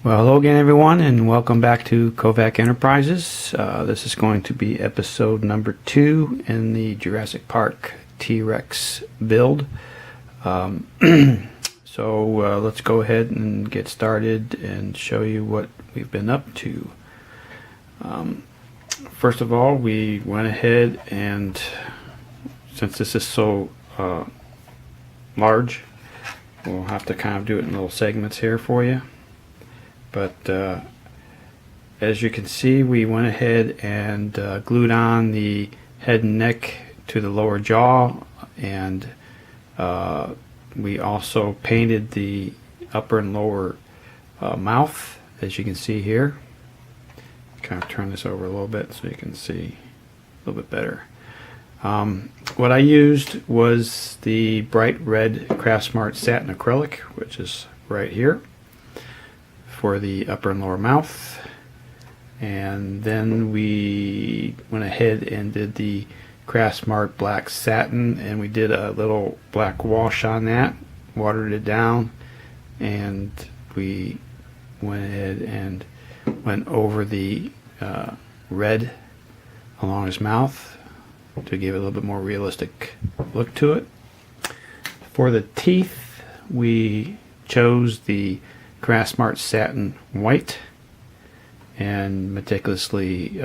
Well, hello again, everyone, and welcome back to Kovac Enterprises. This is going to be episode number 2 in the Jurassic Park T-Rex build. So let's go ahead and get started and show you what we've been up to. First of all, we went ahead and, since this is so large, we'll have to kind of do it in little segments here for you. But as you can see, we went ahead and glued on the head and neck to the lower jaw, and we also painted the upper and lower mouth, as you can see here. Kind of turn this over a little bit so you can see a little bit better. What I used was the bright red Craftsmart satin acrylic, which is right here, for the upper and lower mouth. And then we went ahead and did the Craftsmart black satin, and we did a little black wash on that, watered it down, and we went ahead and went over the red along his mouth to give it a little bit more realistic look to it. For the teeth, we chose the Craftsmart satin white and meticulously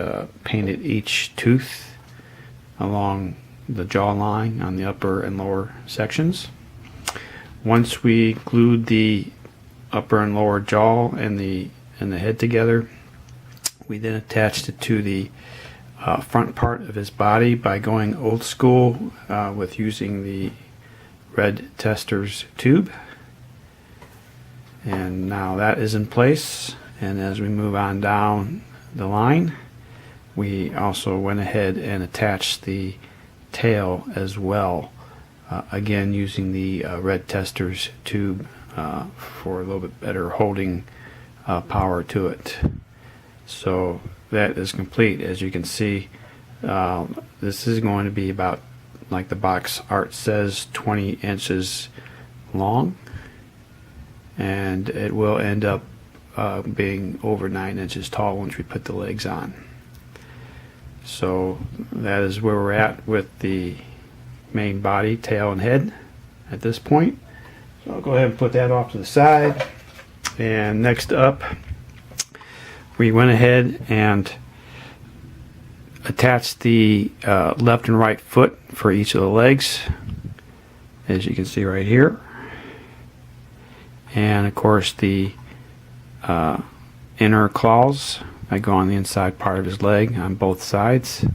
painted each tooth along the jawline on the upper and lower sections. Once we glued the upper and lower jaw and the head together, we then attached it to the front part of his body by going old school with using the red tester's tube. And now that is in place, and as we move on down the line, we also went ahead and attached the tail as well, again using the red tester's tube for a little bit better holding power to it. So that is complete. As you can see, this is going to be about, like the box art says, 20 inches long, and it will end up being over 9 inches tall once we put the legs on. So that is where we're at with the main body, tail, and head at this point. So I'll go ahead and put that off to the side. And next up, we went ahead and attached the left and right foot for each of the legs, as you can see right here. And of course the inner claws that go on the inside part of his leg on both sides.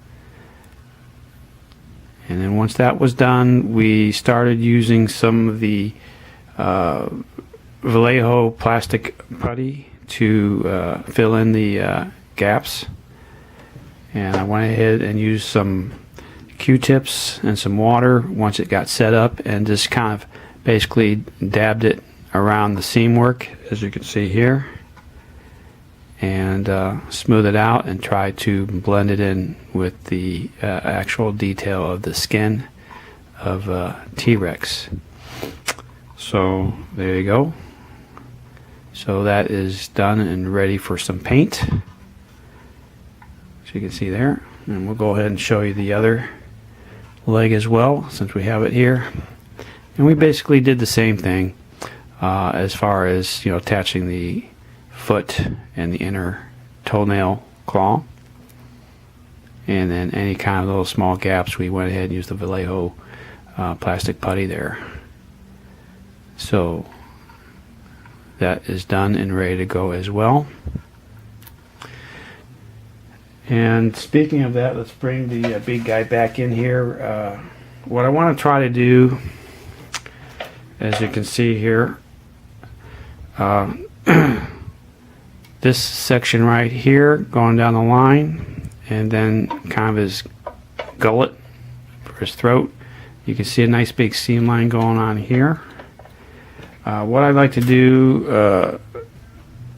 And then once that was done, we started using some of the Vallejo plastic putty to fill in the gaps. And I went ahead and used some Q-tips and some water once it got set up, and just kind of basically dabbed it around the seam work, as you can see here, and smooth it out and try to blend it in with the actual detail of the skin of T-Rex. So there you go. So that is done and ready for some paint, as you can see there. And we'll go ahead and show you the other leg as well, since we have it here. And we basically did the same thing as far as, you know, attaching the foot and the inner toenail claw, and then any kind of little small gaps, we went ahead and used the Vallejo plastic putty there. So that is done and ready to go as well. And speaking of that, let's bring the big guy back in here. What I want to try to do, as you can see here, this section right here going down the line, and then kind of his gullet for his throat, you can see a nice big seam line going on here. What I'd like to do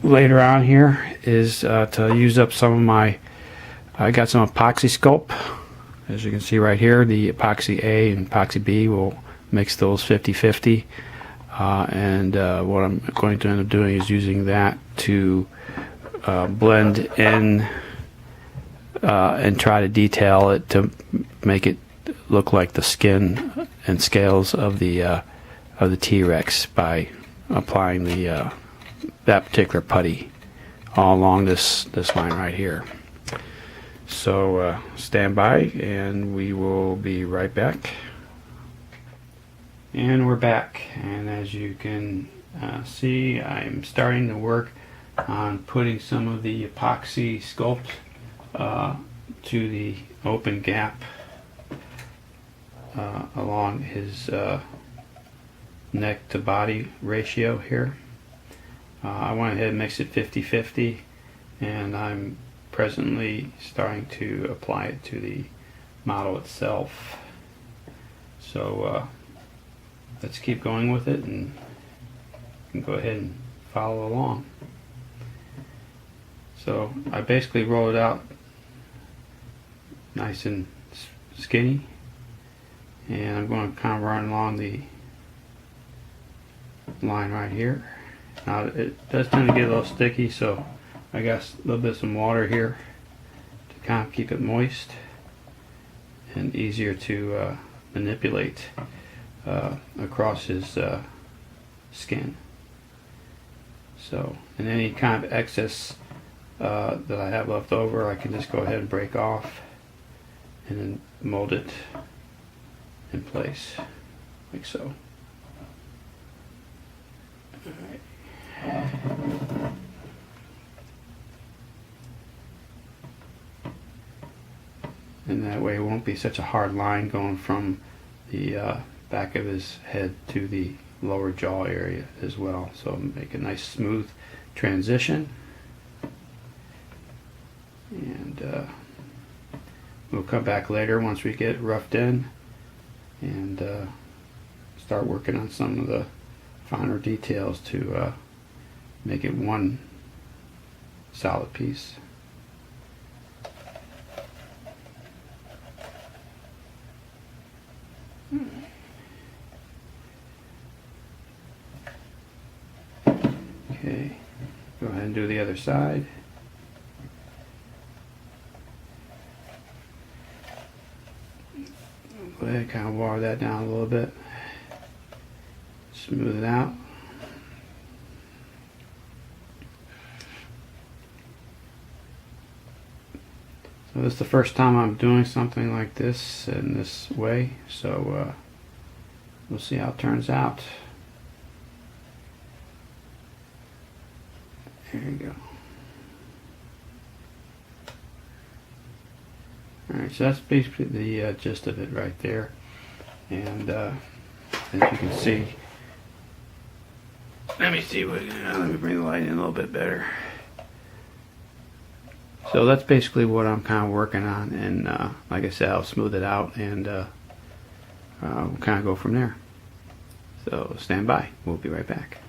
later on here is to use up some of my, I got some Apoxie Sculpt, as you can see right here. The Epoxy A and Epoxy B will mix those 50-50. and what I'm going to end up doing is using that to blend in and try to detail it to make it look like the skin and scales of the T-Rex by applying that particular putty all along this line right here. So stand by and we will be right back. And we're back, and as you can see, I'm starting to work on putting some of the Apoxie Sculpt to the open gap along his neck to body ratio here. I went ahead and mixed it 50-50, and I'm presently starting to apply it to the model itself. So let's keep going with it, and you can go ahead and follow along. So I basically roll it out nice and skinny, and I'm going to kind of run along the line right here. Now it does tend to get a little sticky, so I got a little bit of some water here to kind of keep it moist and easier to manipulate across his skin. So, and any kind of excess that I have left over, I can just go ahead and break off and then mold it in place like so. Alright. And that way it won't be such a hard line going from the back of his head to the lower jaw area as well. So make a nice smooth transition. And we'll come back later once we get roughed in and start working on some of the finer details to make it one solid piece. Okay, go ahead and do the other side. Go ahead and kind of water that down a little bit. Smooth it out. So this is the first time I'm doing something like this in this way, so we'll see how it turns out. There you go. Alright, so that's basically the gist of it right there. And as you can see, let me bring the light in a little bit better. So that's basically what I'm kind of working on, and like I said, I'll smooth it out and we'll kind of go from there. So stand by, we'll be right back.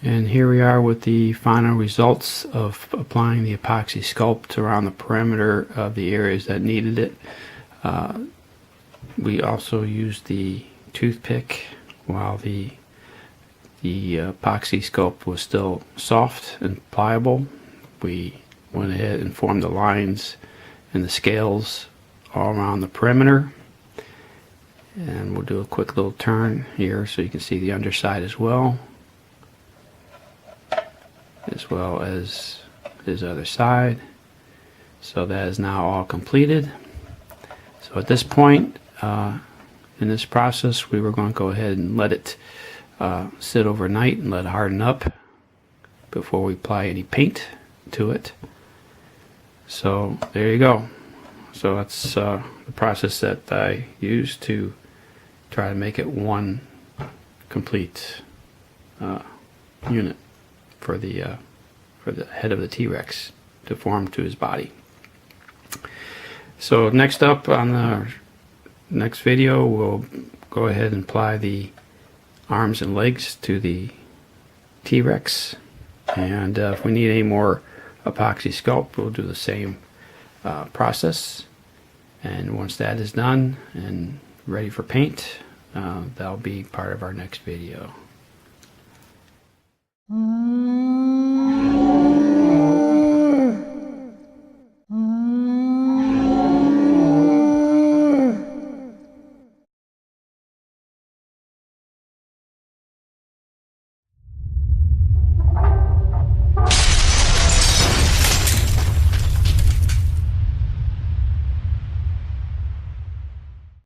And here we are with the final results of applying the Apoxie Sculpt around the perimeter of the areas that needed it. We also used the toothpick while the Apoxie Sculpt was still soft and pliable. We went ahead and formed the lines and the scales all around the perimeter. And we'll do a quick little turn here so you can see the underside as well as his other side. So that is now all completed. So at this point in this process, we were going to go ahead and let it sit overnight and let it harden up before we apply any paint to it. So there you go. So that's the process that I used to try to make it one complete unit for the head of the T-Rex to form to his body. So next up on the next video, we'll go ahead and apply the arms and legs to the T-Rex, and if we need any more Apoxie Sculpt, we'll do the same process. And once that is done and ready for paint, that'll be part of our next video.